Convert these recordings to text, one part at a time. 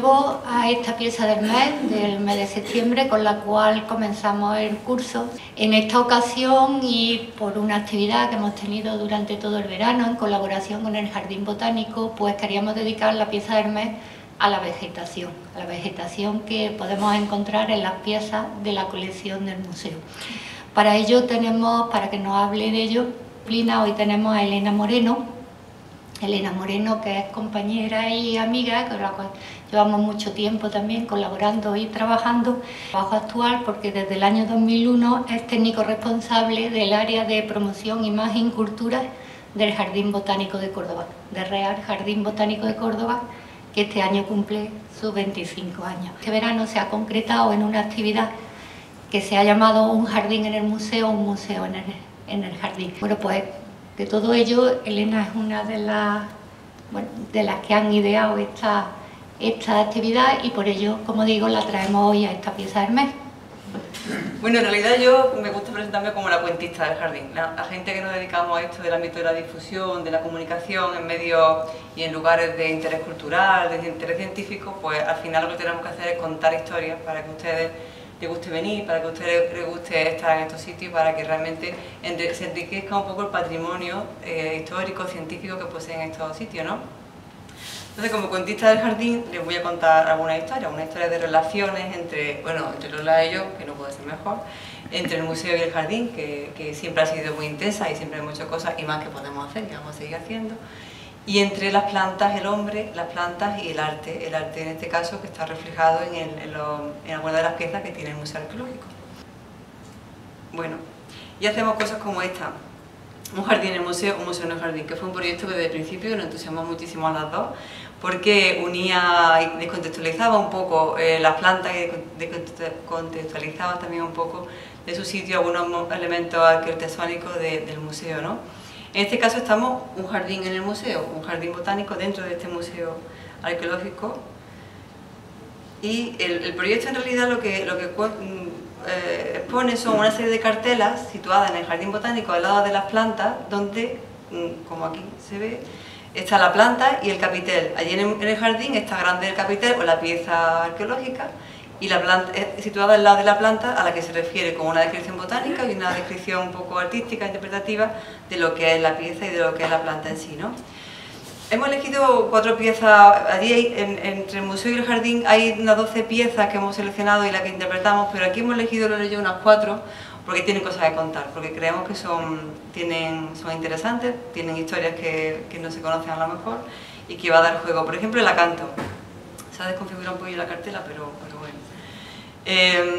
vuelvo a esta pieza del mes de septiembre, con la cual comenzamos el curso. En esta ocasión, y por una actividad que hemos tenido durante todo el verano, en colaboración con el Jardín Botánico, pues queríamos dedicar la pieza del mes a la vegetación que podemos encontrar en las piezas de la colección del museo. Para ello tenemos, para que nos hable de ello, hoy tenemos a Elena Moreno, que es compañera y amiga, con la cual llevamos mucho tiempo también colaborando y trabajando. Trabajo actual porque desde el año 2001 es técnico responsable del área de promoción, imagen y cultura del Jardín Botánico de Córdoba, del Real Jardín Botánico de Córdoba, que este año cumple sus 25 años. Este verano se ha concretado en una actividad que se ha llamado Un jardín en el museo, un museo en el jardín. Bueno, pues de todo ello, Elena es una de las que han ideado esta actividad y por ello, como digo, la traemos hoy a esta pieza del mes. Bueno, en realidad yo me gusta presentarme como la cuentista del jardín. La gente que nos dedicamos a esto del ámbito de la difusión, de la comunicación en medios y en lugares de interés cultural, de interés científico, pues al final lo que tenemos que hacer es contar historias para que ustedes les guste venir, para que a ustedes les guste estar en estos sitios, para que realmente se enriquezca un poco el patrimonio histórico, científico que poseen estos sitios, ¿no? Entonces, como cuentista del jardín, les voy a contar alguna historia de relaciones entre Lola y yo, que no puede ser mejor, entre el museo y el jardín, que siempre ha sido muy intensa y siempre hay muchas cosas y más que podemos hacer y vamos a seguir haciendo, y entre las plantas, el hombre, las plantas y el arte en este caso que está reflejado en alguna de las piezas que tiene el Museo Arqueológico. Bueno, y hacemos cosas como esta, un jardín en el museo, un museo en el jardín, que fue un proyecto que desde el principio nos entusiasmó muchísimo a las dos, porque unía y descontextualizaba un poco las plantas y descontextualizaba también un poco de su sitio algunos elementos arquitectónicos del museo, ¿no? En este caso estamos un jardín en el museo, un jardín botánico dentro de este museo arqueológico, y el proyecto en realidad lo que expone son una serie de cartelas situadas en el jardín botánico al lado de las plantas, donde, como aquí se ve, está la planta y el capitel. Allí en el jardín está grande el capitel o la pieza arqueológica, y la planta es situada al lado de la planta, a la que se refiere con una descripción botánica y una descripción un poco artística, interpretativa, de lo que es la pieza y de lo que es la planta en sí, ¿no? Hemos elegido 4 piezas. Allí entre el museo y el jardín hay unas 12 piezas que hemos seleccionado y las que interpretamos, pero aquí hemos elegido, lo yo, unas 4 porque tienen cosas que contar, porque creemos que son interesantes, tienen historias que no se conocen a lo mejor y que va a dar juego. Por ejemplo, el acanto. Se ha desconfigurado un poquillo la cartela, pero bueno.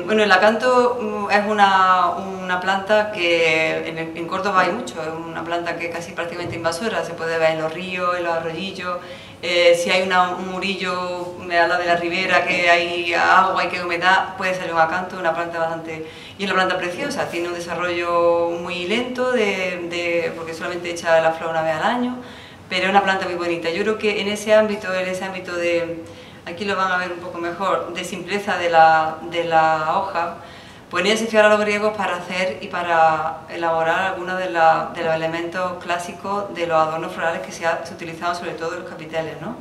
Bueno, el acanto es una planta que en Córdoba hay mucho, es una planta que es casi prácticamente invasora, se puede ver en los ríos, en los arroyillos. Si hay un murillo al lado de la ribera, que hay agua y que hay humedad, puede salir un acanto, una planta bastante... Y es una planta preciosa, tiene un desarrollo muy lento, porque solamente echa la flor una vez al año, pero es una planta muy bonita. Yo creo que en ese ámbito de... Aquí lo van a ver un poco mejor, de simpleza de la hoja, pues en ella se fijaron los griegos para hacer y para elaborar algunos de los elementos clásicos de los adornos florales que se utilizaban sobre todo en los capiteles, ¿no?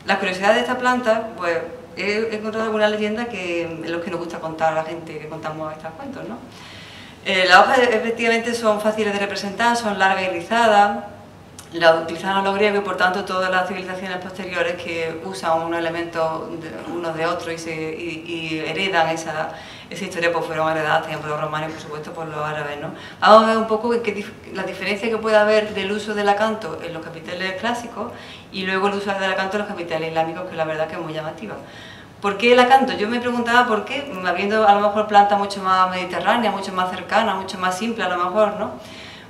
Las curiosidades de esta planta, pues he encontrado algunas leyendas en los que nos gusta contar a la gente que contamos estos cuentos, ¿no? Las hojas efectivamente son fáciles de representar, son largas y rizadas. La utilizaban los griegos y por tanto todas las civilizaciones posteriores que usan unos elementos unos de otros y heredan esa historia, pues fueron heredadas también por los romanos y por supuesto por los árabes, ¿no? Vamos a ver un poco la diferencia que puede haber del uso del acanto en los capiteles clásicos y luego el uso del acanto en los capiteles islámicos, que la verdad que es muy llamativa. ¿Por qué el acanto? Yo me preguntaba por qué, habiendo a lo mejor plantas mucho más mediterráneas, mucho más cercanas, mucho más simples a lo mejor, ¿no?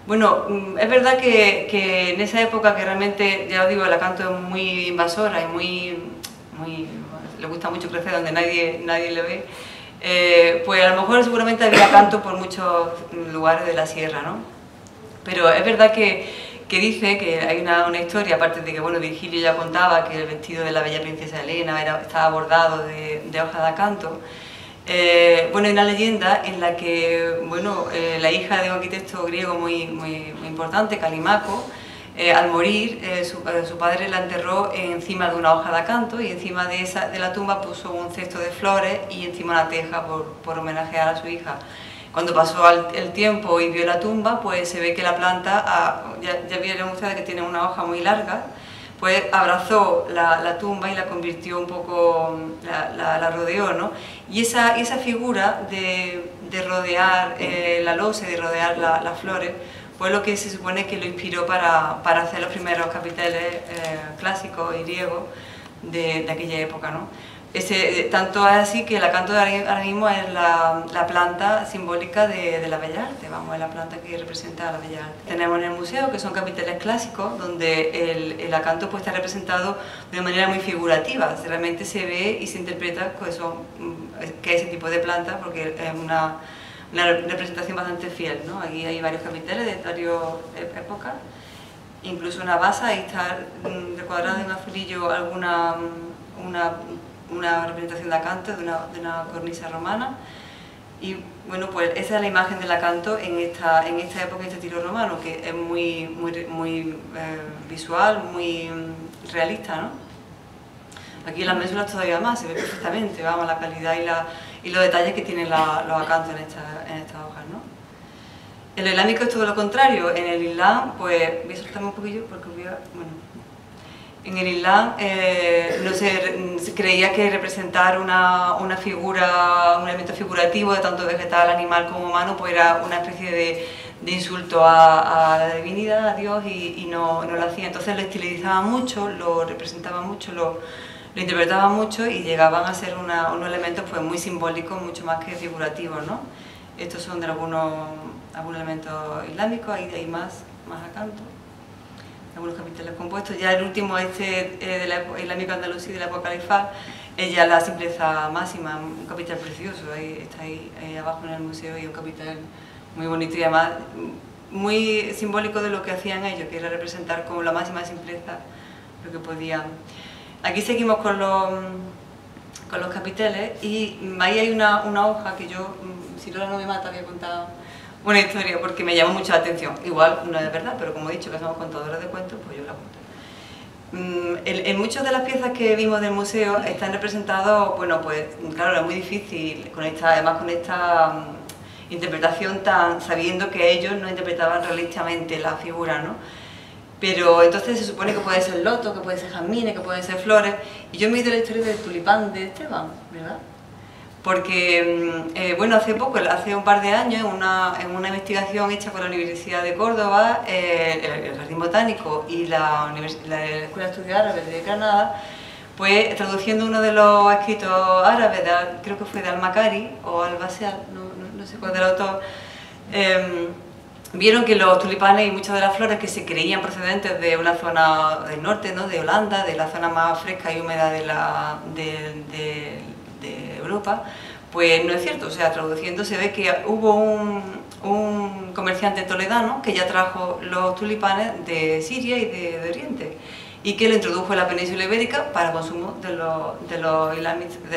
Bueno, es verdad que en esa época que realmente, ya os digo, el acanto es muy invasora y le gusta mucho crecer donde nadie le ve, pues a lo mejor seguramente había acanto por muchos lugares de la sierra, ¿no? Pero es verdad que dice que hay una historia, aparte de que, bueno, Virgilio ya contaba que el vestido de la bella princesa Helena estaba bordado de hojas de acanto. Bueno, hay una leyenda en la que, bueno, la hija de un arquitecto griego muy importante, Calimaco, al morir, su padre la enterró encima de una hoja de acanto y encima de la tumba puso un cesto de flores y encima una teja por homenajear a su hija. Cuando pasó el tiempo y vio la tumba, pues se ve que la planta, ya vieron ustedes que tiene una hoja muy larga, pues abrazó la tumba y la convirtió un poco, la rodeó, ¿no? Y esa figura de rodear la losa, de rodear las flores, fue lo que se supone que lo inspiró para hacer los primeros capiteles clásicos y griegos de aquella época, ¿no? Tanto es así que el acanto ahora mismo es la planta simbólica de la Bella Arte, vamos, es la planta que representa a la Bella Arte. Tenemos en el museo, que son capiteles clásicos, donde el acanto pues, está representado de una manera muy figurativa, realmente se ve y se interpreta pues, que es ese tipo de planta, porque es una representación bastante fiel, ¿no? Aquí hay varios capiteles de varias épocas, incluso una base, ahí está recuadrada en azulillo una representación de acanto de una cornisa romana. Y bueno, pues esa es la imagen del acanto en esta época, en este estilo romano, que es muy visual, muy realista, ¿no? Aquí en las mésulas todavía más, se ve perfectamente, vamos, la calidad y los detalles que tienen los acantos en estas hojas, ¿no? En el islámico es todo lo contrario. En el Islam, pues voy a soltarme un poquillo porque en el Islam no se creía que representar una figura, un elemento figurativo de tanto vegetal, animal como humano, pues era una especie de insulto a la divinidad, a Dios, y no lo hacía. Entonces lo estilizaban mucho, lo representaban mucho, lo interpretaban mucho y llegaban a ser unos elementos pues, muy simbólicos, mucho más que figurativos, ¿no? Estos son de algunos elementos islámicos, hay más acanto. Algunos capiteles compuestos. Ya el último, de la época islámica andalusí, de la época califal, es ya la simpleza máxima, un capitel precioso, está ahí abajo en el museo, y un capitel muy bonito y además muy simbólico de lo que hacían ellos, que era representar con la máxima simpleza lo que podían. Aquí seguimos con los capiteles y ahí hay una hoja que yo, si Lola no me mata, había contado una historia porque me llamó mucha atención. Igual no es verdad, pero como he dicho que somos contadoras de cuentos, pues yo la cuento. En muchas de las piezas que vimos del museo están representados, bueno, pues claro, era muy difícil, además con esta interpretación sabiendo que ellos no interpretaban realistamente la figura, ¿no? Pero entonces se supone que puede ser loto, que puede ser jazmines, que pueden ser flores, y yo me he ido a la historia del tulipán de Esteban, ¿verdad? Porque, bueno, hace un par de años, en una investigación hecha con la Universidad de Córdoba, el Jardín Botánico y la Escuela de Estudios Árabes de Granada, pues traduciendo uno de los escritos árabes, creo que fue de Al-Makari o Al-Basal, no sé cuál del autor, vieron que los tulipanes y muchas de las flores que se creían procedentes de una zona del norte, ¿no? De Holanda, de la zona más fresca y húmeda de Europa, pues no es cierto. O sea, traduciendo se ve que hubo un comerciante toledano que ya trajo los tulipanes de Siria y de Oriente y que lo introdujo en la península ibérica para consumo de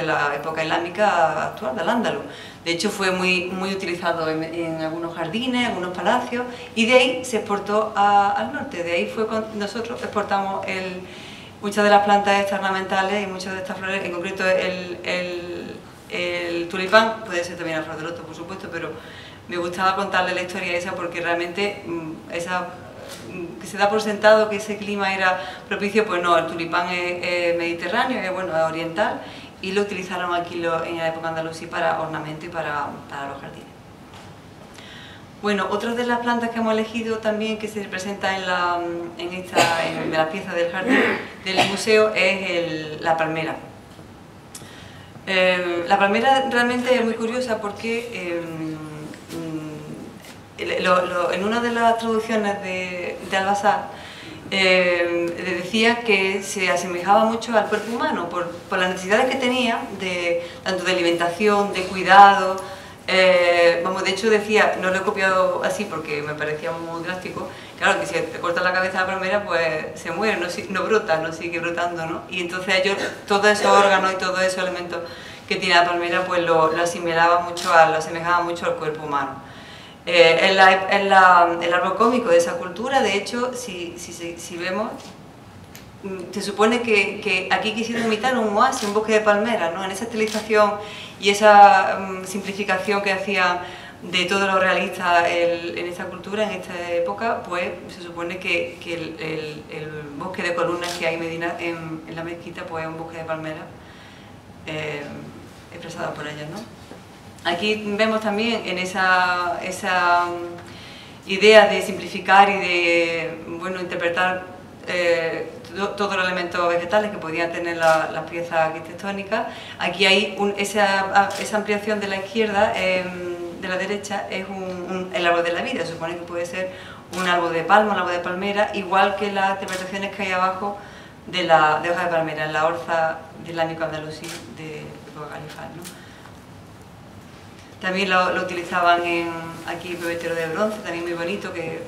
la época islámica actual, del Ándalus. De hecho fue muy utilizado en algunos jardines, en algunos palacios, y de ahí se exportó al norte. De ahí fue cuando nosotros exportamos muchas de las plantas ornamentales y muchas de estas flores, en concreto el tulipán, puede ser también la flor de loto, por supuesto, pero me gustaba contarle la historia esa porque realmente que se da por sentado que ese clima era propicio, pues no, el tulipán es mediterráneo, es oriental, y lo utilizaron aquí en la época andalusí para ornamento y para los jardines. Bueno, otra de las plantas que hemos elegido también que se representa en las piezas del jardín del museo es la palmera. La palmera realmente es muy curiosa porque en una de las traducciones de Al-Basal decía que se asemejaba mucho al cuerpo humano por las necesidades que tenía, tanto de alimentación, de cuidado. De hecho decía, no lo he copiado así porque me parecía muy drástico, claro que si te cortas la cabeza a la palmera pues se muere, no brota, no sigue brotando, ¿no? Y entonces ellos, todos esos órganos y todos esos elementos que tiene la palmera pues lo asemejaba mucho al cuerpo humano. El árbol cómico de esa cultura, de hecho, si vemos, se supone que aquí quisieron imitar un oasis, un bosque de palmeras, ¿no? En esa estilización y esa simplificación que hacían de todo lo realista en esta cultura, en esta época, pues se supone que el bosque de columnas que hay en la mezquita, pues es un bosque de palmeras expresado por ellas, ¿no? Aquí vemos también en esa idea de simplificar y de, bueno, interpretar todos los elementos vegetales que podían tener las piezas arquitectónicas. Aquí hay esa ampliación de la izquierda, de la derecha, es el árbol de la vida. Se supone que puede ser un árbol de palma, un árbol de palmera, igual que las interpretaciones que hay abajo de hoja de palmera, en la orza del ánico andalusí de época califal, ¿no? También lo utilizaban aquí pebetero de bronce, también muy bonito, que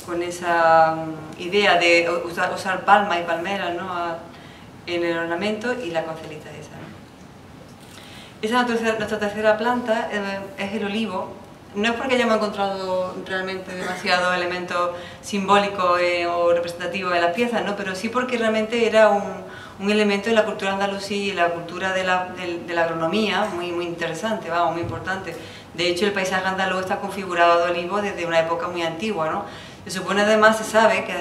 con esa idea de usar palmas y palmeras, ¿no? En el ornamento, y la concelita esa, ¿no? Esa es nuestra tercera planta, es el olivo. No es porque hayamos encontrado realmente demasiados elementos simbólicos o representativos de las piezas, ¿no? Pero sí porque realmente era un elemento de la cultura andalusí y la cultura de la agronomía muy interesante, vamos, muy importante. De hecho, el paisaje andaluz está configurado de olivo desde una época muy antigua, ¿no? Se supone, además, se sabe que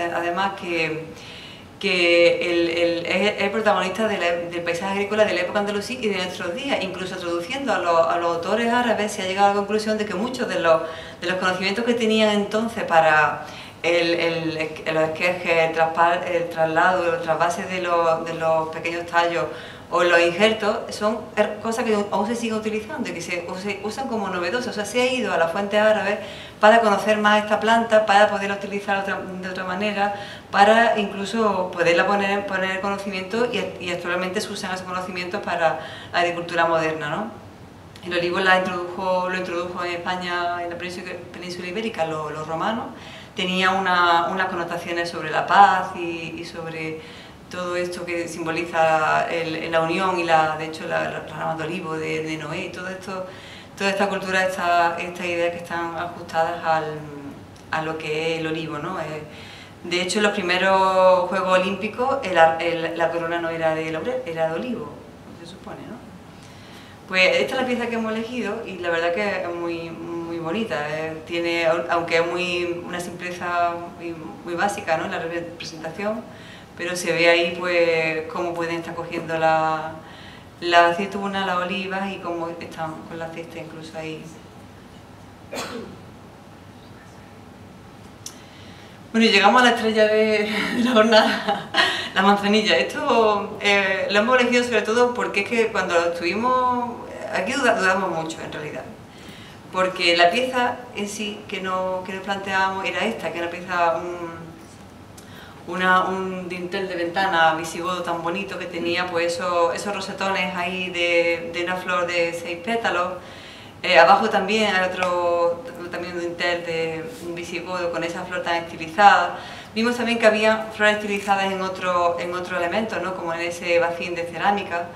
es el protagonista del paisaje agrícola de la época andalusí y de nuestros días. Incluso traduciendo a los autores árabes, se ha llegado a la conclusión de que muchos de los conocimientos que tenían entonces para los esquejes, el traslado, el trasvase de los pequeños tallos o los injertos, son cosas que aún se siguen utilizando y que se usan como novedosas. O sea, se ha ido a las fuentes árabes para conocer más esta planta, para poderla utilizar de otra manera, para incluso poderla poner en conocimiento, y actualmente se usan esos conocimientos para la agricultura moderna, ¿no? El olivo lo introdujo en España, en la península ibérica, los romanos. Tenía unas connotaciones sobre la paz y sobre todo esto que simboliza la unión y de hecho la rama de olivo de Noé, y todo esto, toda esta cultura, esta idea que están ajustadas a lo que es el olivo, ¿no? De hecho, en los primeros Juegos Olímpicos la corona no era de laurel, era de olivo, se supone, ¿no? Pues esta es la pieza que hemos elegido y la verdad que es muy bonita. Tiene, aunque es una simpleza muy básica, ¿no?, en la representación, pero se ve ahí pues cómo pueden estar cogiendo la aceituna, las olivas, y cómo están con la cesta incluso ahí. Bueno, y llegamos a la estrella de la jornada, la manzanilla. Esto lo hemos elegido sobre todo porque es que cuando estuvimos aquí dudamos mucho en realidad, porque la pieza en sí que nos planteábamos era esta, que era una pieza, un dintel de ventana visigodo tan bonito que tenía pues esos rosetones ahí de una flor de 6 pétalos. Abajo también hay también un dintel de visigodo con esa flor tan estilizada. Vimos también que había flores estilizadas en otro elemento, ¿no?, como en ese bacín de cerámica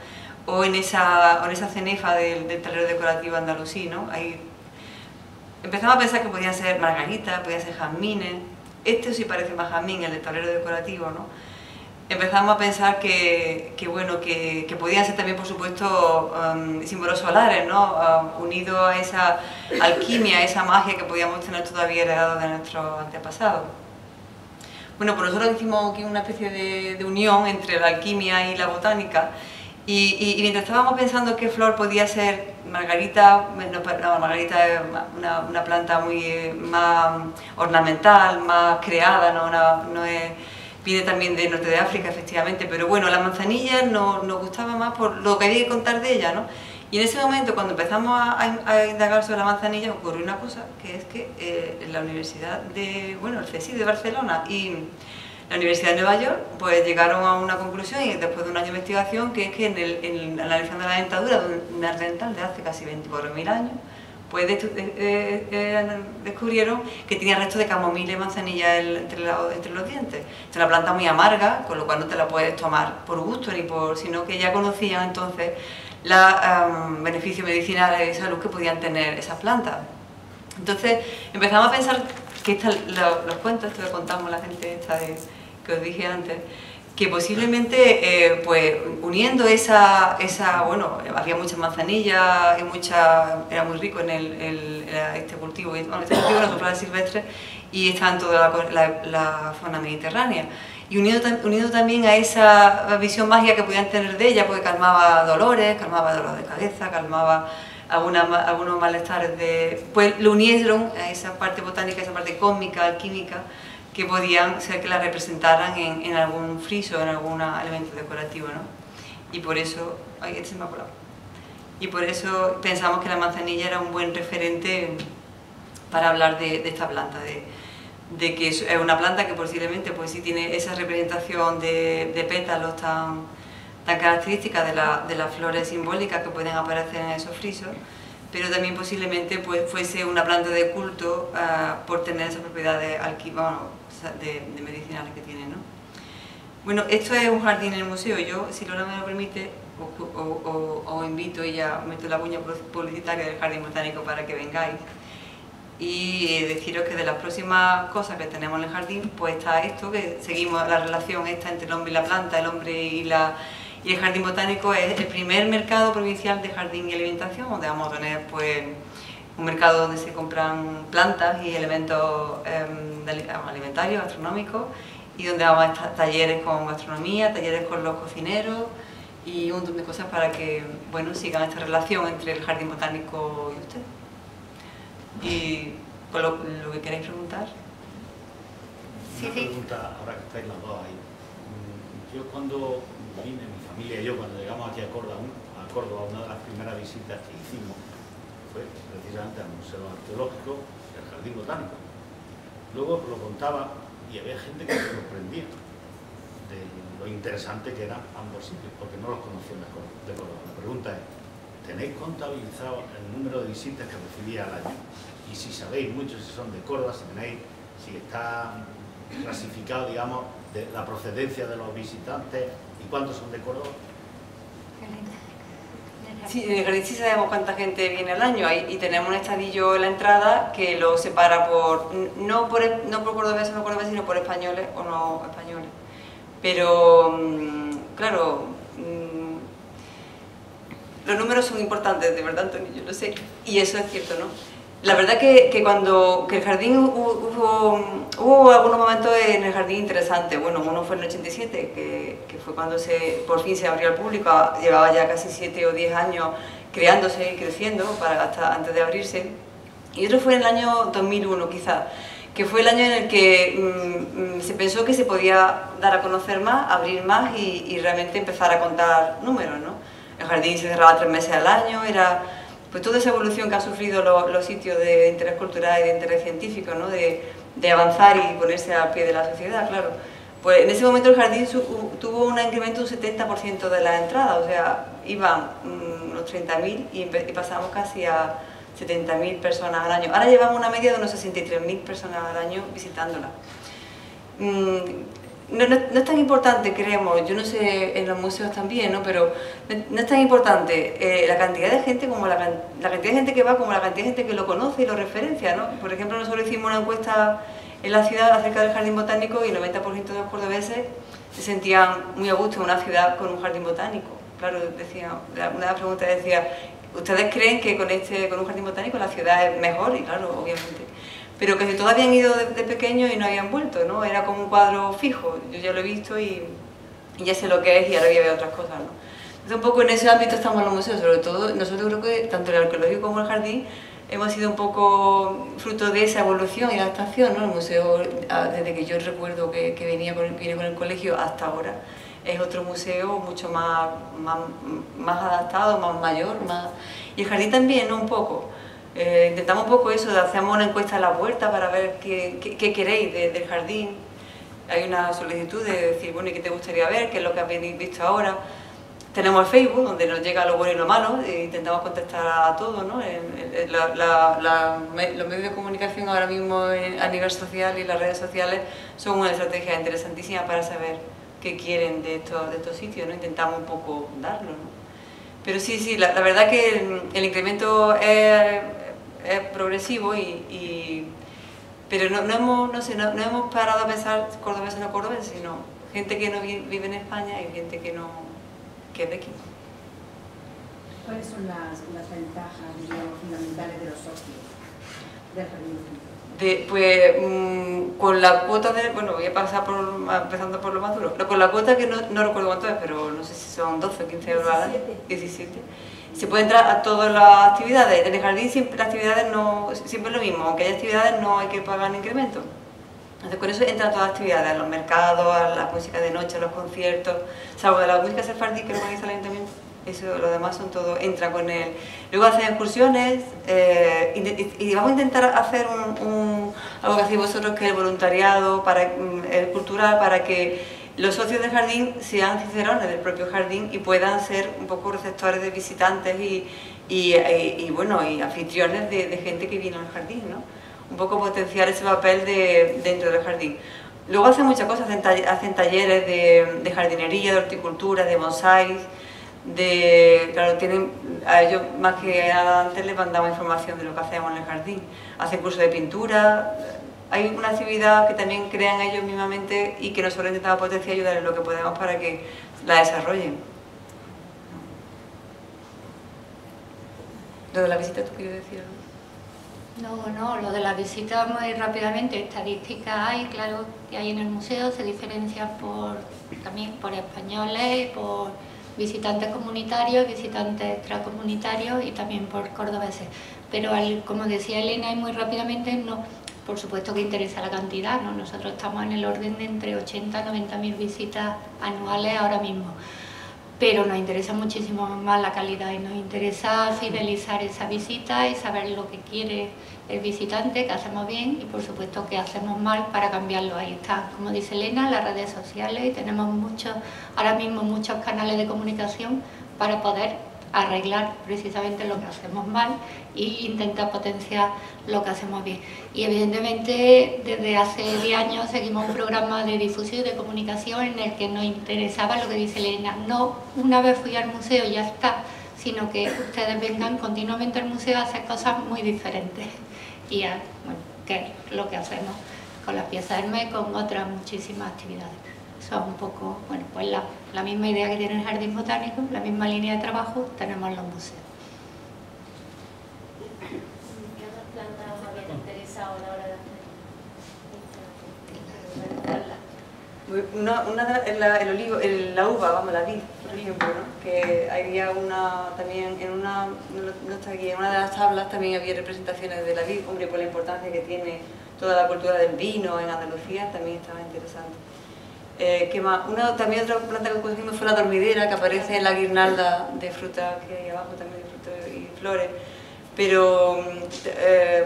o en esa cenefa del tablero decorativo andalusí, ¿no? Ahí empezamos a pensar que podían ser margaritas, podían ser jazmines. Este sí parece más jazmín, el del tablero decorativo, ¿no? Empezamos a pensar que podían ser también, por supuesto, símbolos solares, ¿no? Unidos a esa alquimia, a esa magia que podíamos tener todavía heredado de nuestros antepasados. Bueno, pues nosotros hicimos aquí una especie de unión entre la alquimia y la botánica, y mientras estábamos pensando qué flor podía ser margarita, margarita es una planta más ornamental, más creada, no es... Viene también del norte de África, efectivamente, pero bueno, la manzanilla nos gustaba más por lo que había que contar de ella, ¿no? Y en ese momento, cuando empezamos a indagar sobre la manzanilla, ocurrió una cosa, que es que en la Universidad el CSIC de Barcelona y la Universidad de Nueva York, pues llegaron a una conclusión, y después de un año de investigación, que es que analizando la dentadura de un neandertal de hace casi 24.000 años, pues descubrieron que tenía restos de camomila y manzanilla entre los dientes. Es una planta muy amarga, con lo cual no te la puedes tomar por gusto, sino que ya conocían entonces los beneficios medicinales de salud que podían tener esas plantas. Entonces empezamos a pensar que los cuentos, esto que contamos la gente esta que os dije antes, que posiblemente pues uniendo bueno, había muchas manzanillas y era muy rico en este cultivo, este cultivo eran flores silvestres y estaban toda la zona mediterránea. Y unido también a esa visión mágica que podían tener de ella, porque calmaba dolor de cabeza, calmaba algunos malestares pues lo unieron a esa parte botánica, esa parte cósmica, alquímica, que podían ser que la representaran en algún friso, en algún elemento decorativo, ¿no? Y por eso, este se me ha colado. Y por eso pensamos que la manzanilla era un buen referente para hablar de esta planta, de que es una planta que posiblemente pues sí tiene esa representación de pétalos tan característica de las flores simbólicas que pueden aparecer en esos frisos, pero también posiblemente pues, fuese una planta de culto por tener esas propiedades de medicinales que tiene, ¿no? Bueno, esto es un jardín en el museo. Yo, si Lola me lo permite, os invito y ya meto la cuña publicitaria del Jardín Botánico para que vengáis. Y deciros que de las próximas cosas que tenemos en el jardín, pues está esto, que seguimos la relación esta entre el hombre y la planta, el hombre y el Jardín Botánico es el primer mercado provincial de jardín y alimentación, donde vamos a tener pues, un mercado donde se compran plantas y elementos alimentarios, gastronómicos, y donde vamos a estar talleres con gastronomía, talleres con los cocineros y un montón de cosas para que bueno, sigan esta relación entre el Jardín Botánico y usted. Y con lo que queréis preguntar. Una pregunta, ahora que estáis las dos ahí. Yo cuando vine, mi familia y yo, cuando llegamos aquí a Córdoba, una de las primeras visitas que hicimos fue precisamente al Museo Arqueológico y al Jardín Botánico. Luego lo contaba y había gente que se sorprendía de lo interesante que eran ambos sitios, porque no los conocían de Córdoba. La pregunta es, ¿tenéis contabilizado el número de visitas que recibía al año? Y si sabéis mucho si son de Córdoba, si está clasificado, digamos, de la procedencia de los visitantes y cuántos son de Córdoba. Sí, en el jardín sí sabemos cuánta gente viene al año y tenemos un estadillo en la entrada que lo separa no por cordobeses o no cordobeses, sino por españoles o no españoles. Pero, claro, los números son importantes, de verdad, Antonio, yo lo sé, y eso es cierto, ¿no? La verdad que cuando el jardín hubo algunos momentos en el jardín interesantes. Bueno, uno fue en el 87, que fue cuando por fin se abrió al público, llevaba ya casi 7 o 10 años creándose y creciendo antes de abrirse. Y otro fue en el año 2001 quizás, que fue el año en el que se pensó que se podía dar a conocer más, abrir más y realmente empezar a contar números, ¿no? El jardín se cerraba 3 meses al año, pues toda esa evolución que han sufrido los sitios de interés cultural y de interés científico, ¿no? de avanzar y ponerse al pie de la sociedad, claro. Pues en ese momento el jardín tuvo un incremento de un 70% de las entradas, o sea, iban unos 30.000 y pasamos casi a 70.000 personas al año. Ahora llevamos una media de unos 63.000 personas al año visitándola. No es tan importante, creemos, yo no sé en los museos también, ¿no? Pero no es tan importante la cantidad de gente como la cantidad de gente que va, como la cantidad de gente que lo conoce y lo referencia, ¿no? Por ejemplo, nosotros hicimos una encuesta en la ciudad acerca del jardín botánico y el 90% de los cordobeses se sentían muy a gusto en una ciudad con un jardín botánico. Claro, una de las preguntas decía, ¿ustedes creen que con un jardín botánico la ciudad es mejor? Y claro, obviamente. Pero que todos habían ido de pequeños y no habían vuelto, ¿no? Era como un cuadro fijo, yo ya lo he visto y ya sé lo que es y ahora voy a ver otras cosas, ¿no? Entonces un poco en ese ámbito estamos en los museos, sobre todo nosotros creo que tanto el arqueológico como el jardín hemos sido un poco fruto de esa evolución y adaptación, ¿no? El museo, desde que yo recuerdo que vine con el colegio hasta ahora, es otro museo mucho más adaptado, más mayor, y el jardín también, ¿no? Un poco. Intentamos un poco eso, hacemos una encuesta a la puerta para ver qué queréis del jardín. Hay una solicitud de decir, bueno, ¿y qué te gustaría ver? ¿Qué es lo que habéis visto ahora? Tenemos el Facebook, donde nos llega lo bueno y lo malo, e intentamos contestar a todo, ¿no? Los medios de comunicación ahora mismo a nivel social y las redes sociales son una estrategia interesantísima para saber qué quieren de estos sitios, ¿no? Intentamos un poco darlo, ¿no? Pero sí, la verdad que el incremento es es progresivo pero no hemos parado a pensar cordobeses o no cordobeses, sino gente que no vive en España y gente que es de aquí. ¿Cuáles son las ventajas, digamos, fundamentales de los socios del jardín? Con la cuota de... Bueno, voy a pasar empezando por lo más duro. Con la cuota que no recuerdo cuánto es, pero no sé si son 12 o 15 euros al año. 17. Se puede entrar a todas las actividades. En el jardín siempre las actividades siempre es lo mismo, aunque hay actividades no hay que pagar incremento. Entonces con eso entran todas las actividades, a los mercados, a la música de noche, a los conciertos, salvo de la música sefardí que organiza el ayuntamiento. Eso, lo demás son todo, entra con él. Luego hacen excursiones y vamos a intentar hacer algo que hacéis vosotros, que es el voluntariado el cultural, para que los socios del jardín sean cicerones del propio jardín y puedan ser un poco receptores de visitantes y anfitriones de gente que viene al jardín, ¿no? Un poco potenciar ese papel dentro del jardín. Luego hacen muchas cosas, hacen talleres de jardinería, de horticultura, de bonsáis. Claro, a ellos más que nada antes les mandamos información de lo que hacemos en el jardín. Hacen cursos de pintura, hay una actividad que también crean ellos mismamente y que nosotros intentamos potenciar y ayudar en lo que podemos para que la desarrollen. ¿Lo de la visita tú quieres decir algo? No, lo de la visita muy rápidamente, estadísticas hay, claro que hay en el museo, se diferencia también por españoles, por visitantes comunitarios, visitantes extracomunitarios y también por cordobeses. Pero como decía Elena, y muy rápidamente, no, por supuesto que interesa la cantidad, ¿no? Nosotros estamos en el orden de entre 80 y 90.000 visitas anuales ahora mismo. Pero nos interesa muchísimo más la calidad y nos interesa fidelizar esa visita y saber lo que quiere el visitante, que hacemos bien y por supuesto que hacemos mal para cambiarlo. Ahí está, como dice Elena, las redes sociales y tenemos ahora mismo muchos canales de comunicación para poder arreglar precisamente lo que hacemos mal e intentar potenciar lo que hacemos bien. Y evidentemente desde hace 10 años seguimos un programa de difusión y de comunicación en el que nos interesaba lo que dice Elena, no una vez fui al museo y ya está, sino que ustedes vengan continuamente al museo a hacer cosas muy diferentes y que es lo que hacemos con las piezas del mes, con otras muchísimas actividades. Eso es un poco, pues la misma idea que tiene el Jardín Botánico, la misma línea de trabajo tenemos en los museos. ¿Qué otras plantas os habían interesado a la hora de hacer? La uva, la vid, por ejemplo, ¿no? Que había también en una de las tablas también había representaciones de la vid, hombre, por la importancia que tiene toda la cultura del vino en Andalucía, también estaba interesante. ¿Qué más? También otra planta que cogimos fue la dormidera, que aparece en la guirnalda de frutas que hay abajo, también de frutas y flores. Pero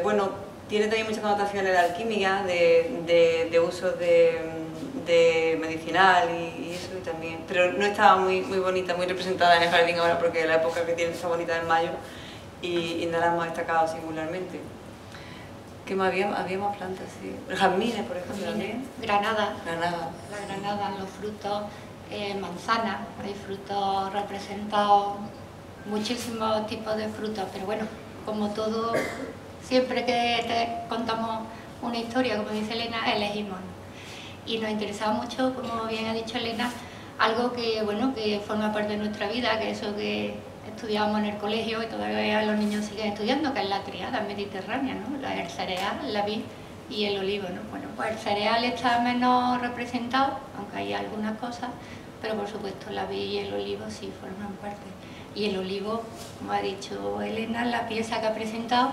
bueno, tiene también muchas connotaciones de alquimia, de uso de medicinal y eso y también. Pero no estaba muy bonita, muy representada en el jardín ahora porque la época que tiene está bonita en mayo y no la hemos destacado singularmente. ¿Qué más había más plantas? Sí. Jazmines, por ejemplo, también. Granada. La granada, los frutos, manzana, hay frutos representados, muchísimos tipos de frutos, pero bueno, como todo, siempre que te contamos una historia, como dice Elena, elegimos. Y nos interesaba mucho, como bien ha dicho Elena, algo que, que forma parte de nuestra vida, que eso que estudiábamos en el colegio y todavía los niños siguen estudiando, que es la tríada mediterránea, ¿no? El cereal, la vid y el olivo, ¿no? Bueno, pues el cereal está menos representado, aunque hay algunas cosas, pero por supuesto la vid y el olivo sí forman parte. Y el olivo, como ha dicho Elena, la pieza que ha presentado,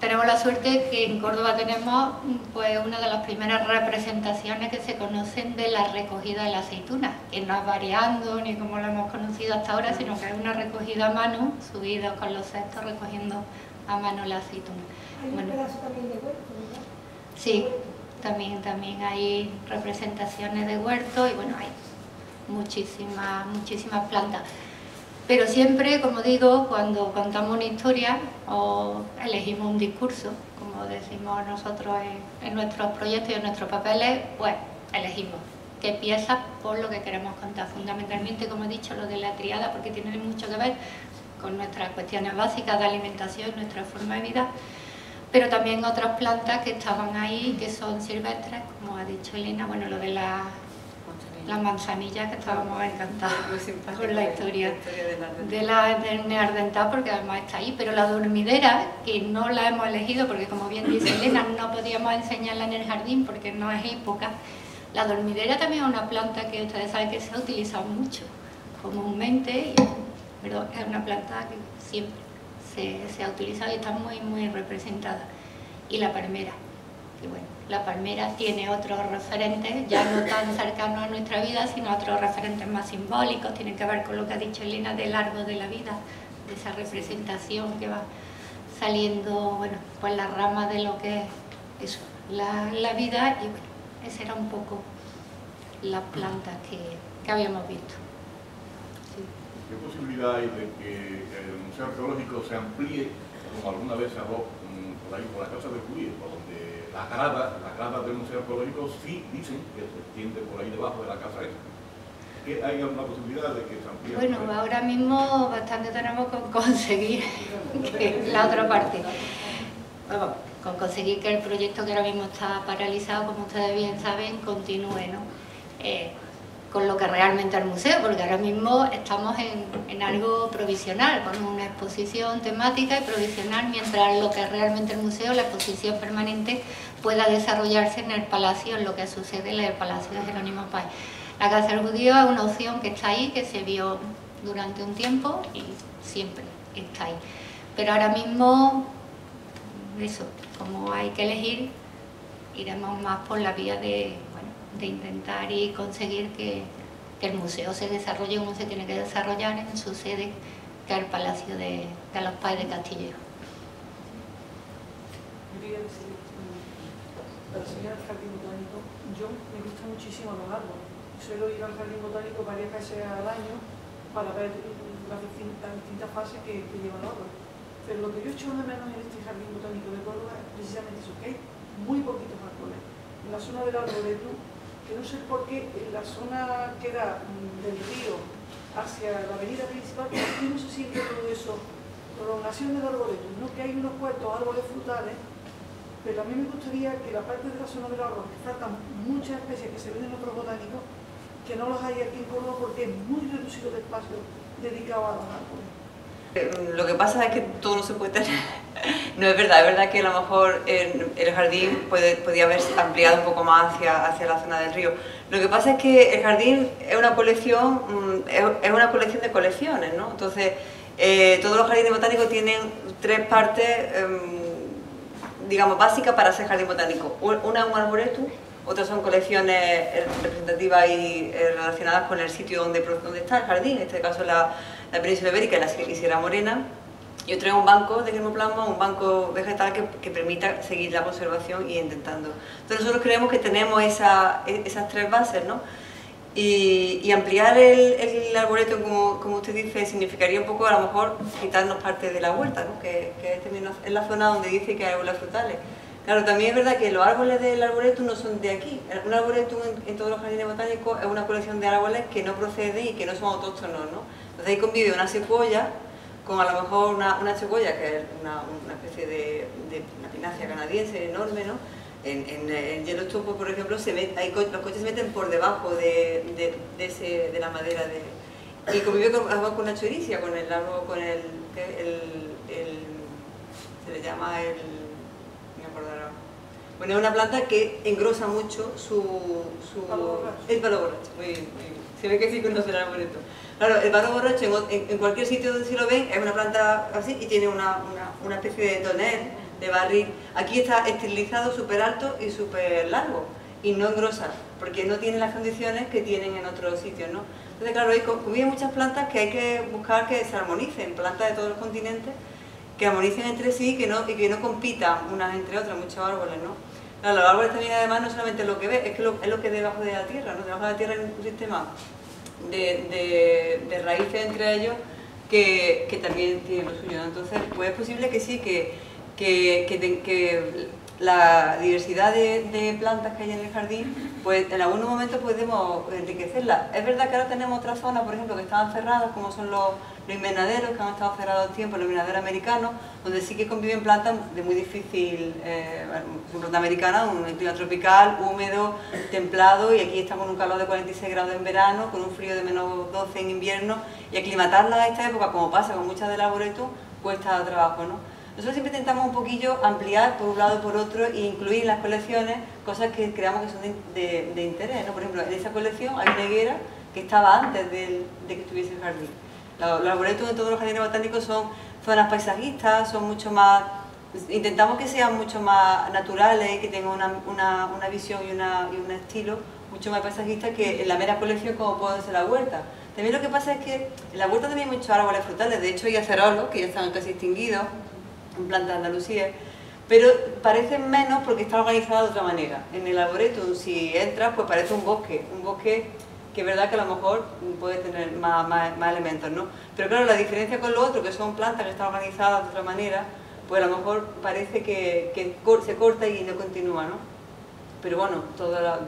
tenemos la suerte que en Córdoba tenemos pues una de las primeras representaciones que se conocen de la recogida de la aceituna, que no es variando ni como lo hemos conocido hasta ahora, sino que es una recogida a mano, subidos con los cestos recogiendo a mano la aceituna. ¿Hay un pedazo también de huerto, verdad? Sí, también hay representaciones de huerto y bueno, hay muchísimas plantas. Pero siempre, como digo, cuando contamos una historia o elegimos un discurso, como decimos nosotros en nuestros proyectos y en nuestros papeles, pues elegimos qué piezas por lo que queremos contar. Fundamentalmente, como he dicho, lo de la tríada, porque tiene mucho que ver con nuestras cuestiones básicas de alimentación, nuestra forma de vida, pero también otras plantas que estaban ahí, que son silvestres, como ha dicho Elena, bueno, lo de las manzanillas, que estábamos encantados con la historia del neardental, porque además está ahí, pero la dormidera, que no la hemos elegido, porque como bien dice Elena, no podíamos enseñarla en el jardín porque no es época. La dormidera también es una planta que ustedes saben que se ha utilizado mucho comúnmente, pero es una planta que siempre se ha utilizado y está muy representada. Y la palmera, que bueno, la palmera tiene otros referentes, ya no tan cercanos a nuestra vida, sino otros referentes más simbólicos, tienen que ver con lo que ha dicho Elena del árbol de la vida, de esa representación que va saliendo, bueno, pues la rama de lo que es eso, la vida, y bueno, esa era un poco las plantas que habíamos visto. Sí. ¿Qué posibilidad hay de que el Museo Arqueológico se amplíe, como alguna vez se habló por ahí, por la casa de Judío, por donde las gradas del Museo Arqueológico sí dicen que se extiende por ahí debajo de la casa esa? ¿Que hay alguna posibilidad de que se amplíe? Bueno, ahora mismo bastante tenemos con conseguir que la otra parte. Vamos, con conseguir que el proyecto, que ahora mismo está paralizado, como ustedes bien saben, continúe, ¿no? Con lo que realmente es el museo, porque ahora mismo estamos en algo provisional, con una exposición temática y provisional, mientras lo que es realmente el museo, la exposición permanente, pueda desarrollarse en el Palacio, en lo que sucede en el Palacio de Jerónimo Páez. La Casa del Judío es una opción que está ahí, que se vio durante un tiempo y siempre está ahí. Pero ahora mismo, eso, como hay que elegir, iremos más por la vía de intentar y conseguir que el museo se desarrolle como se tiene que desarrollar en su sede, que es el Palacio de los Páez de Castillejo. Quería decir, para enseñar el jardín botánico, yo me gustan muchísimo los árboles. Suelo ir al jardín botánico varias veces al año para ver las distintas fases que llevan los árboles. Pero lo que yo echo de menos en este jardín botánico de Córdoba es precisamente eso, que hay muy poquitos árboles. En la zona del arboretum, que no sé por qué, en la zona que da del río hacia la avenida principal, aquí no se siente todo eso, prolongación del arboretum, no que hay unos cuantos árboles frutales, pero a mí me gustaría que la parte de la zona del árbol, que faltan muchas especies que se ven en otros botánicos, que no los hay aquí en Córdoba porque es muy reducido el espacio dedicado a los árboles. Lo que pasa es que todo no se puede tener. No es verdad que a lo mejor el jardín podía haberse ampliado un poco más hacia la zona del río. Lo que pasa es que el jardín es una colección de colecciones, ¿no? Entonces, todos los jardines botánicos tienen tres partes, digamos, básicas para ser jardín botánico. Una es un arboretum, otras son colecciones representativas y relacionadas con el sitio donde está el jardín, en este caso la península ibérica y la Sierra Morena, y otro es un banco de germoplasma, un banco vegetal que permita seguir la conservación y intentando. Entonces nosotros creemos que tenemos esas tres bases, ¿no? Y ampliar el arboretum, como usted dice, significaría un poco a lo mejor quitarnos parte de la huerta, ¿no? que es la zona donde dice que hay árboles frutales. Claro, también es verdad que los árboles del arboretum no son de aquí. Un arboretum en todos los jardines botánicos es una colección de árboles que no proceden y que no son autóctonos, ¿no? Entonces ahí convive una secuoya con a lo mejor una secuoya, que es una especie de una pinácea canadiense enorme, ¿no? En Yellowstone, por ejemplo, los coches se meten por debajo de la madera y convive con una choricia, con el árbol, con se le llama bueno, es una planta que engrosa mucho el palo borracho. Muy bien. Se ve que sí conoce el arboretum. Claro, el palo borracho en cualquier sitio donde se lo ven es una planta así y tiene una especie de tonel, de barril. Aquí está esterilizado, súper alto y súper largo y no engrosa porque no tiene las condiciones que tienen en otros sitios, ¿no? Entonces, claro, hay conviven muchas plantas que hay que buscar que se armonicen, plantas de todos los continentes que armonicen entre sí y que no compitan unas entre otras, muchos árboles, ¿no? Claro, los árboles también además no solamente lo que ves, es lo que es debajo de la tierra, ¿no? Debajo de la tierra hay un sistema de raíces entre ellos que también tiene lo suyo, ¿no? Entonces, pues es posible que sí, que la diversidad de plantas que hay en el jardín, pues en algunos momentos podemos enriquecerla. Es verdad que ahora tenemos otras zonas, por ejemplo, que estaban cerradas, como son los invernaderos, que han estado cerrados tiempo, los invernaderos americanos, donde sí que conviven plantas de muy difícil, una planta americana, un clima tropical, húmedo, templado, y aquí estamos con un calor de 46 grados en verano, con un frío de menos 12 en invierno, y aclimatarla a esta época, como pasa con muchas del arboretum, cuesta trabajo, ¿no? Nosotros siempre intentamos un poquillo ampliar por un lado y por otro e incluir en las colecciones cosas que creamos que son de interés, ¿no? Por ejemplo, en esa colección hay una higuera que estaba antes de que estuviese el jardín. Los arboretos de todos los jardines botánicos son zonas paisajistas, son mucho más... Intentamos que sean mucho más naturales, que tengan una visión y un estilo mucho más paisajista que en la mera colección como puede ser la huerta. También lo que pasa es que en la huerta también hay muchos árboles frutales, de hecho hay acerolos que ya están casi extinguidos, en plantas de Andalucía, pero parecen menos porque está organizada de otra manera. En el arboretum, si entras, pues parece un bosque que es verdad que a lo mejor puede tener más elementos, ¿no? Pero claro, la diferencia con lo otro, que son plantas que están organizadas de otra manera, pues a lo mejor parece que se corta y no continúa, ¿no? Pero bueno,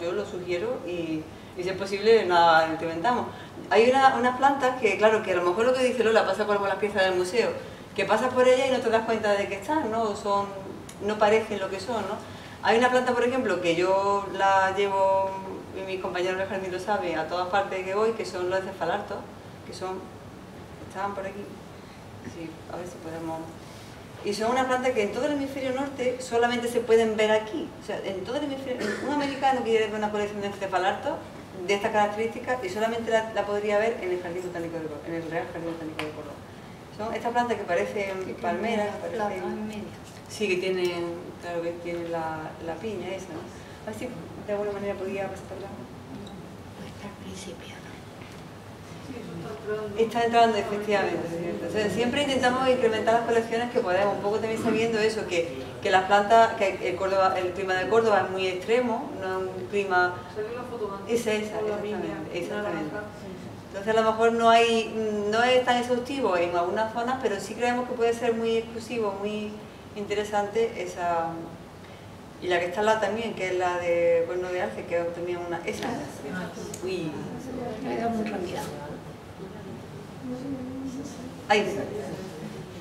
yo lo sugiero y si es posible, nada implementamos. Hay unas plantas que, claro, que a lo mejor lo que dice Lola pasa con las piezas del museo, que pasas por ella y no te das cuenta de que están, ¿no? No parecen lo que son, ¿no? Hay una planta, por ejemplo, que yo la llevo, y mis compañeros del jardín lo saben, a todas partes que voy, que son los encefalartos, que estaban por aquí, sí, a ver si podemos... Y son una planta que en todo el hemisferio norte solamente se pueden ver aquí. O sea, en todo el hemisferio, un americano quiere ver una colección de encefalartos de estas características y solamente la podría ver en el Jardín Botánico de Córdoba, en el Real Jardín Botánico de Córdoba. Son estas plantas que parecen palmeras, sí, que tienen, claro, que tienen la piña esa, ¿no? A ver si de alguna manera podía presentarla. Pues está al principio, ¿no? Está entrando, efectivamente. Entonces, siempre intentamos incrementar las colecciones que podemos, un poco también sabiendo eso, que las plantas, que el clima de Córdoba es muy extremo, no es un clima... Exactamente. Entonces a lo mejor no es tan exhaustivo en algunas zonas, pero sí creemos que puede ser muy exclusivo, muy interesante esa... Y la que está al lado también, que es la de Cuerno de Arce, que es también una... Esa. Uy, Me da muy rápida. ahí está.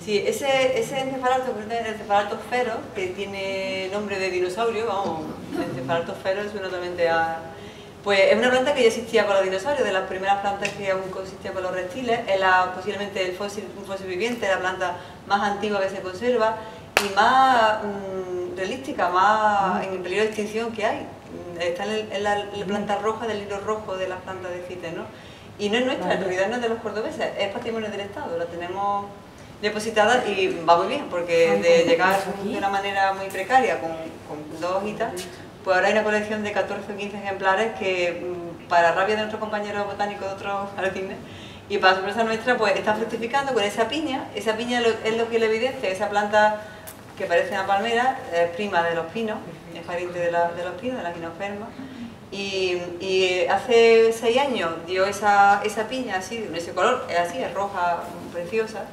Sí, ese encefalato, el encefalatoferos, que tiene nombre de dinosaurio, vamos, el encefalatoferos suena totalmente a... Pues es una planta que ya existía con los dinosaurios, de las primeras plantas que aún coexistían con los reptiles, es posiblemente un fósil viviente, la planta más antigua que se conserva y más realística, más en peligro de extinción que hay. Está en la planta roja del hilo rojo de las plantas de CITES, ¿no? Y no es nuestra, en realidad no es de los cordobeses, es patrimonio del Estado, la tenemos depositada y va muy bien, porque de llegar de una manera muy precaria con 2 hojitas, pues ahora hay una colección de 14 o 15 ejemplares que, para rabia de nuestros compañeros botánicos de otros jardines, y para sorpresa nuestra, pues está fructificando con esa piña es lo que le evidencia, esa planta que parece una palmera, prima de los pinos, es pariente de los pinos, de la ginoferma, y hace 6 años dio esa piña así, de ese color, así, es roja, preciosa,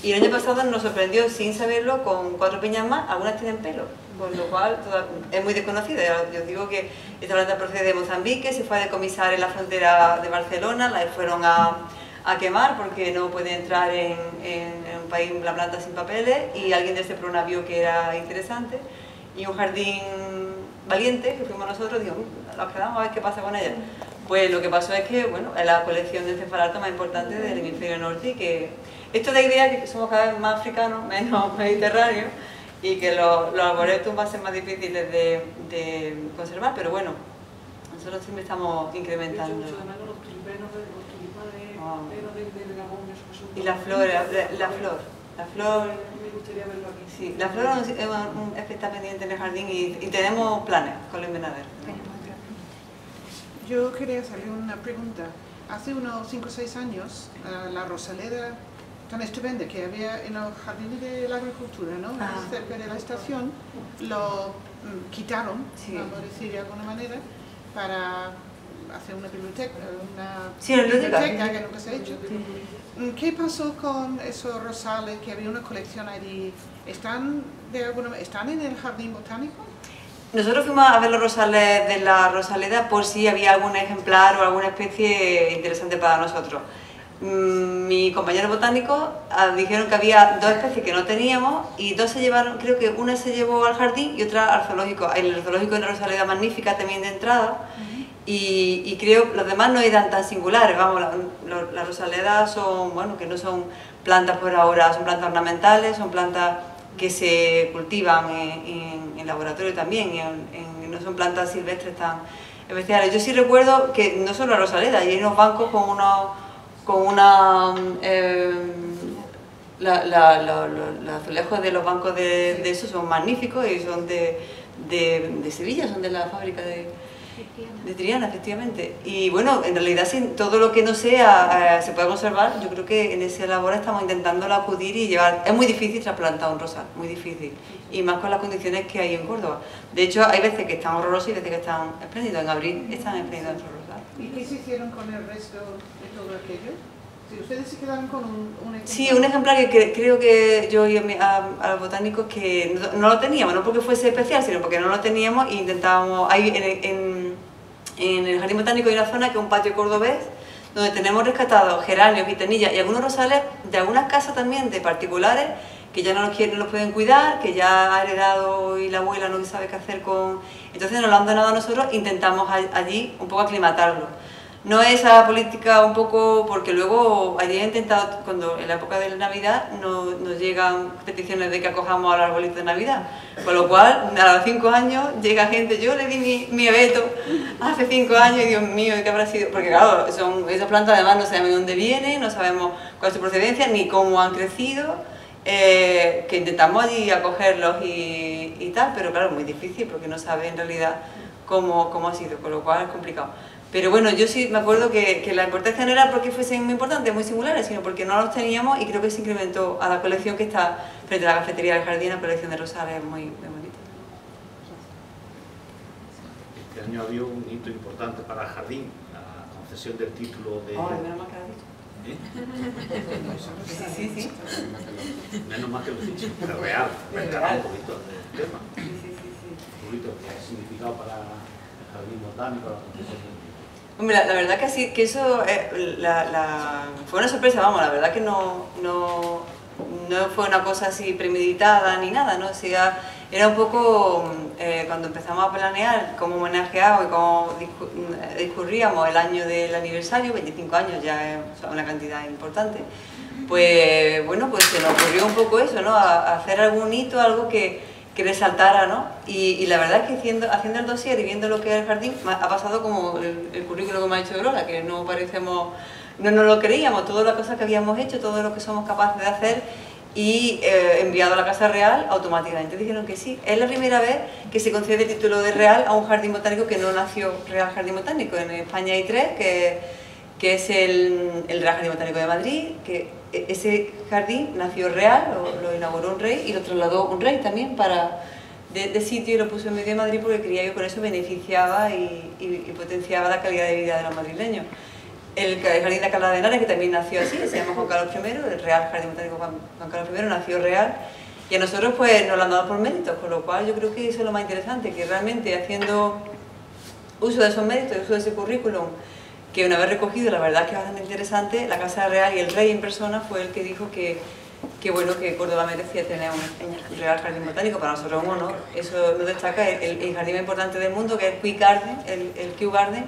y el año pasado nos sorprendió, sin saberlo, con 4 piñas más, algunas tienen pelo, con lo cual es muy desconocida. Yo digo que esta planta procede de Mozambique, se fue a decomisar en la frontera de Barcelona, la fueron a quemar porque no puede entrar en un país la planta sin papeles, y alguien de Seprona vio que era interesante, y un jardín valiente, que fuimos nosotros, dijo, nos quedamos a ver qué pasa con ella. Pues lo que pasó es que, bueno, es la colección de encefalatos más importante del hemisferio norte, y que esto da idea de que somos cada vez más africanos, menos mediterráneos, y que los arboretum van a ser más difíciles de conservar, pero bueno, nosotros siempre estamos incrementando. Y la flor, me gustaría verlo aquí. Sí, la flor es que está pendiente en el jardín y tenemos planes con el invernadero. Yo quería hacerle una pregunta. Hace unos 5 o 6 años, la rosaleda tan estupenda que había en los jardines de la agricultura, ¿no? Cerca de la estación, lo quitaron, sí, vamos a decir de alguna manera, para hacer una biblioteca, Sí, una biblioteca. que nunca se ha hecho. ¿Qué pasó con esos rosales, que había una colección allí? ¿Están en el jardín botánico? Nosotros fuimos a ver los rosales de la Rosaleda por si había algún ejemplar o alguna especie interesante para nosotros. Mi compañero botánico dijeron que había 2 especies que no teníamos y 2 se llevaron, creo que una se llevó al jardín y otra al zoológico. El zoológico es una Rosaleda magnífica también de entrada y creo los demás no eran tan singulares. Vamos, las Rosaledas son, bueno, que no son plantas por ahora, son plantas ornamentales, son plantas que se cultivan en laboratorio también, no son plantas silvestres tan especiales. Yo sí recuerdo que no solo la Rosaleda, hay unos bancos con los azulejos de los bancos de esos son magníficos y son de Sevilla, son de la fábrica de Triana, efectivamente. Y bueno, en realidad todo lo que no sea se puede conservar, yo creo que en esa labor estamos intentando acudir y llevar. Es muy difícil trasplantar un rosal, muy difícil, y más con las condiciones que hay en Córdoba. De hecho, hay veces que están horrorosos y veces que están espléndidos. En abril están espléndidos nuestros rosales. ¿Y qué se hicieron con el resto de todo aquello? Si ustedes se quedaron con un ejemplar. Sí, un ejemplar que creo que yo y a los botánicos que no lo teníamos, no porque fuese especial, sino porque no lo teníamos e intentábamos. Hay en el Jardín Botánico hay una zona que es un patio cordobés, donde tenemos rescatados geranios, gitanillas y algunos rosales de algunas casas también de particulares que ya no los pueden cuidar, que ya ha heredado y la abuela no sabe qué hacer con. Entonces nos lo han donado a nosotros, intentamos allí un poco aclimatarlo. No es esa política un poco, porque luego allí he intentado, cuando en la época de la Navidad nos llegan peticiones de que acojamos al arbolito de Navidad, con lo cual a los 5 años llega gente, yo le di mi abeto hace 5 años y Dios mío, ¿qué habrá sido? Porque claro, esas plantas además no sabemos de dónde vienen, no sabemos cuál es su procedencia, ni cómo han crecido, que intentamos allí acogerlos y tal, pero claro, es muy difícil porque no sabe en realidad cómo ha sido, con lo cual es complicado. Pero bueno, yo sí me acuerdo que la importancia no era porque fuesen muy importantes, muy singulares, sino porque no los teníamos y creo que se incrementó a la colección que está frente a la cafetería del jardín, la colección de rosales muy bonita. Este año había un hito importante para el jardín, la concesión del título de... Ay, menos mal que lo has dicho. Sí. Menos mal que lo he dicho, pero real, real un poquito del tema. Sí. Un poquito, ¿qué ha significado para el jardín botánico la concesión del título? Hombre, la verdad que eso fue una sorpresa, vamos, la verdad que no fue una cosa así premeditada ni nada, ¿no? O sea, era un poco cuando empezamos a planear cómo homenajear y cómo discurríamos el año del aniversario, 25 años ya es una cantidad importante, pues bueno, pues se nos ocurrió un poco eso, ¿no? A hacer algún hito, algo que resaltara, ¿no? Y la verdad es que haciendo el dossier y viendo lo que es el jardín, ha pasado como el currículo que me ha dicho Lola, que no nos lo creíamos, todas las cosas que habíamos hecho, todo lo que somos capaces de hacer y enviado a la Casa Real automáticamente. Dijeron que sí. Es la primera vez que se concede el título de Real a un jardín botánico que no nació Real Jardín Botánico. En España hay 3, que es el Real Jardín Botánico de Madrid, que ese jardín nació real, lo inauguró un rey y lo trasladó un rey también de sitio y lo puso en medio de Madrid porque creía que con eso beneficiaba y potenciaba la calidad de vida de los madrileños. El Jardín de Alcalá de Henares, que también nació así, se llama Juan Carlos I, el Real Jardín Botánico Juan Carlos I nació real y a nosotros pues nos lo han dado por méritos, con lo cual yo creo que eso es lo más interesante, que realmente haciendo uso de esos méritos, uso de ese currículum, que una vez recogido, la verdad es que es bastante interesante, la Casa Real y el rey en persona fue el que dijo que bueno, que Córdoba merecía tener un Real Jardín Botánico, para nosotros un honor. Eso nos destaca el jardín más importante del mundo, que es Kew Garden, el Kew Garden,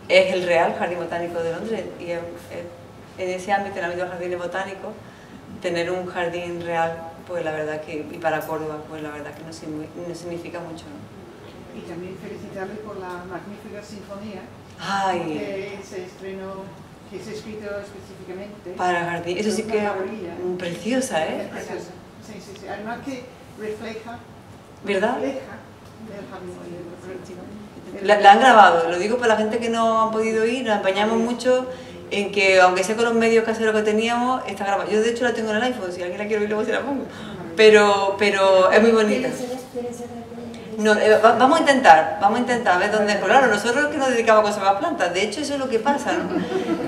es el Real Jardín Botánico de Londres, y en ese ámbito, en el ámbito de jardines botánicos, tener un jardín real, pues la verdad que, y para Córdoba, pues la verdad que nos significa mucho, ¿no? Y también felicitarle por la magnífica sinfonía. Ay. Que se estrenó, que se ha escrito específicamente para el jardín. Eso sí que es preciosa, ¿eh? Preciosa. Sí. Además que refleja, ¿verdad? Refleja el jardín. La han grabado, lo digo para la gente que no ha podido ir, nos empeñamos mucho en que, aunque sea con los medios caseros que teníamos, está grabada. Yo de hecho la tengo en el iPhone, si alguien la quiere ver luego se la pongo. Pero es muy bonita. No, vamos a intentar ver dónde. Pues claro, nosotros que nos dedicamos a conservar plantas, de hecho eso es lo que pasa, ¿no?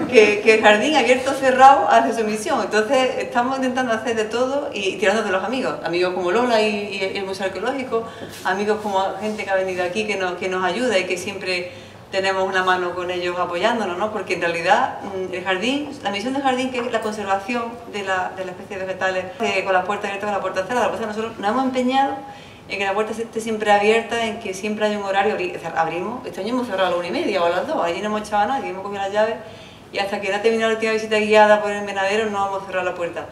Que el jardín abierto o cerrado hace su misión, entonces estamos intentando hacer de todo y tirando de los amigos como Lola y el Museo Arqueológico, amigos como gente que ha venido aquí que nos ayuda y que siempre tenemos una mano con ellos apoyándonos, ¿no? Porque en realidad el jardín, la misión del jardín, que es la conservación de las especies vegetales, con las puertas abiertas, con la puerta cerrada, pues nosotros nos hemos empeñado en que la puerta esté siempre abierta, en que siempre haya un horario, abrimos, este año hemos cerrado a las 1:30 o a las 2, allí no hemos echado a nadie, hemos cogido las llaves y hasta que no ha terminado la última visita guiada por el invernadero no hemos cerrado la puerta.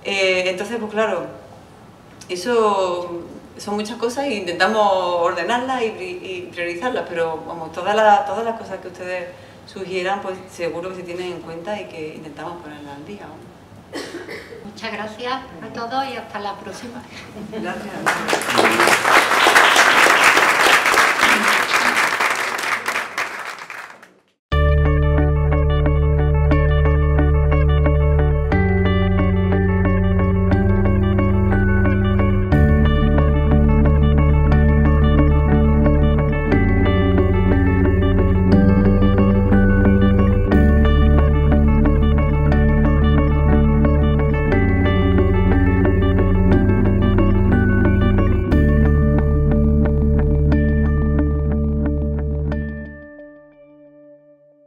Entonces, pues claro, eso son muchas cosas e intentamos ordenarlas y priorizarlas, pero vamos, todas las cosas que ustedes sugieran, pues seguro que se tienen en cuenta y que intentamos ponerlas al día, ¿no? Muchas gracias a todos y hasta la próxima. Gracias.